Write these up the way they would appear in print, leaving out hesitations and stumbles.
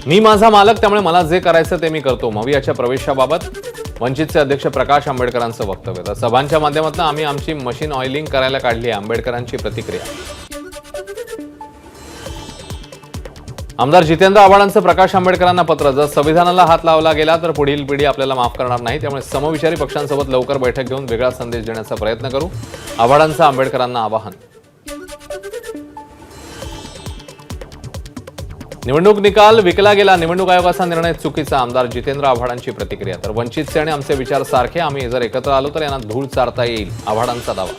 मी माझा मालक, त्यामुळे मला जे करायचं ते मी करतो. मवियाच्या प्रवेशाबाबत वंचितचे अध्यक्ष प्रकाश आंबेडकरांचं वक्तव्य. तर सभांच्या माध्यमातून आम्ही आमची मशीन ऑइलिंग करायला काढली आहे, आंबेडकरांची प्रतिक्रिया. आमदार जितेंद्र आव्हाडांचं प्रकाश आंबेडकरांना पत्र. जर संविधानाला हात लावला गेला तर पुढील पिढी आपल्याला माफ करणार नाही, त्यामुळे समविचारी पक्षांसोबत लवकर बैठक घेऊन वेगळा संदेश देण्याचा प्रयत्न करू, आव्हाडांचं आंबेडकरांना आवाहन. निवडणूक निकाल विकला गेला, निवडणूक आयोगाचा निर्णय चुकीचा, आमदार जितेंद्र आव्हाडांची प्रतिक्रिया. तर वंचितचे आणि आमचे विचार सारखे, आम्ही जर एकत्र आलो तर यांना धूळ चारता येईल, आव्हाडांचा दावा.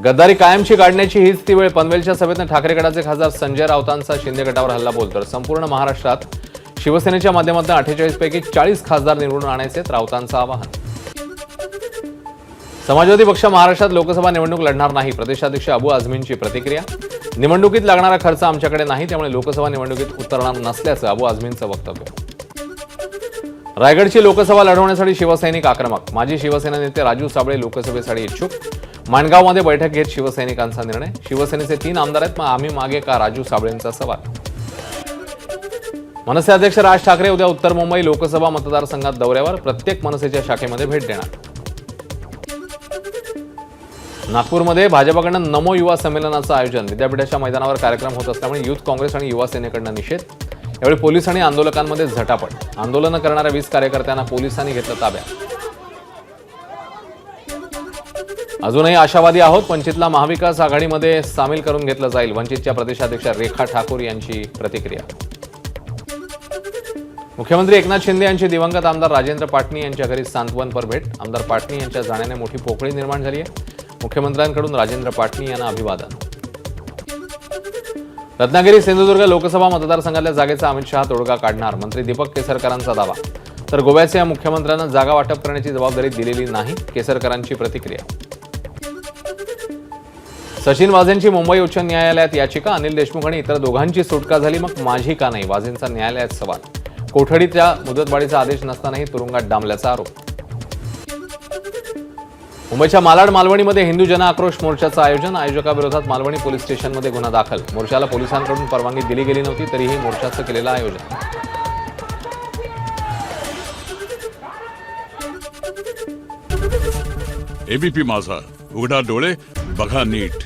गद्दारी कायमची काढण्याची हीच ती वेळ. पनवेलच्या सभेतनं ठाकरे गटाचे खासदार संजय राऊतांचा शिंदे गटावर हल्ला बोल. तर संपूर्ण महाराष्ट्रात शिवसेनेच्या माध्यमातून 48 पैकी 40 खासदार निवडून आणायचे, राऊतांचं आवाहन. समाजवादी पक्ष महाराष्ट्रात लोकसभा निवडणूक लढणार नाही, प्रदेशाध्यक्ष अबू आझमींची प्रतिक्रिया. निवडणुकीत लागणारा खर्च आमच्याकडे नाही, त्यामुळे लोकसभा निवडणुकीत उतरणार नसल्याचं अबू आझमींचं वक्तव्य. रायगडची लोकसभा लढवण्यासाठी शिवसैनिक आक्रमक. माजी शिवसेना नेते राजू साबळे लोकसभेसाठी इच्छुक. माणगावमध्ये बैठक घेत शिवसैनिकांचा निर्णय. शिवसेनेचे 3 आमदार आहेत, मग आम्ही मागे का, राजू साबळेंचा सवाल. मनसे अध्यक्ष राज ठाकरे उद्या उत्तर मुंबई लोकसभा मतदारसंघात दौऱ्यावर, प्रत्येक मनसेच्या शाखेमध्ये भेट देणार. नागपूरमध्ये भाजपकडून नमो युवा संमेलनाचं आयोजन. विद्यापीठाच्या मैदानावर कार्यक्रम होत असल्यामुळे युथ काँग्रेस आणि युवा सेनेकडून निषेध. यावेळी पोलीस आणि आंदोलकांमध्ये झटापट. आंदोलन करणाऱ्या 20 कार्यकर्त्यांना पोलिसांनी घेतलं ताब्यात. अजूनही आशावादी आहोत, वंचितला महाविकास आघाडीमध्ये सामील करून घेतलं जाईल, वंचितच्या प्रदेशाध्यक्ष रेखा ठाकूर यांची प्रतिक्रिया. मुख्यमंत्री एकनाथ शिंदे यांची दिवंगत आमदार राजेंद्र पाटणी यांच्या घरी सांत्वनपर भेट. आमदार पाटणी यांच्या जाण्याने मोठी पोकळी निर्माण झाली आहे. मुख्यमंत्र्यांकडून राजेंद्र पाटणी यांना अभिवादन. रत्नागिरी सिंधुदुर्ग लोकसभा मतदारसंघातल्या जागेचा अमित शहा तोडगा काढणार, मंत्री दीपक केसरकरांचा दावा. तर गोव्याच्या मुख्यमंत्र्यांना जागा वाटप करण्याची जबाबदारी दिलेली नाही, केसरकरांची प्रतिक्रिया. सचिन वाझेंची मुंबई उच्च न्यायालयात याचिका. अनिल देशमुख आणि इतर दोघांची सुटका झाली, मग माझी का नाही, वाझेंचा न्यायालयात सवाल. कोठडीच्या मुदतवाढीचा आदेश नसतानाही तुरुंगात डांबल्याचा आरोप. मुंबईच्या मालाड मालवणीमध्ये हिंदू जन आक्रोश मोर्चाचं आयोजन. आयोजकाविरोधात मालवणी पोलीस स्टेशनमध्ये गुन्हा दाखल. मोर्चाला पोलिसांकडून परवानगी दिली गेली नव्हती, तरीही मोर्चाचं केलेलं आयोजन. एबीपी माझा, उघडा डोळे बघा नीट.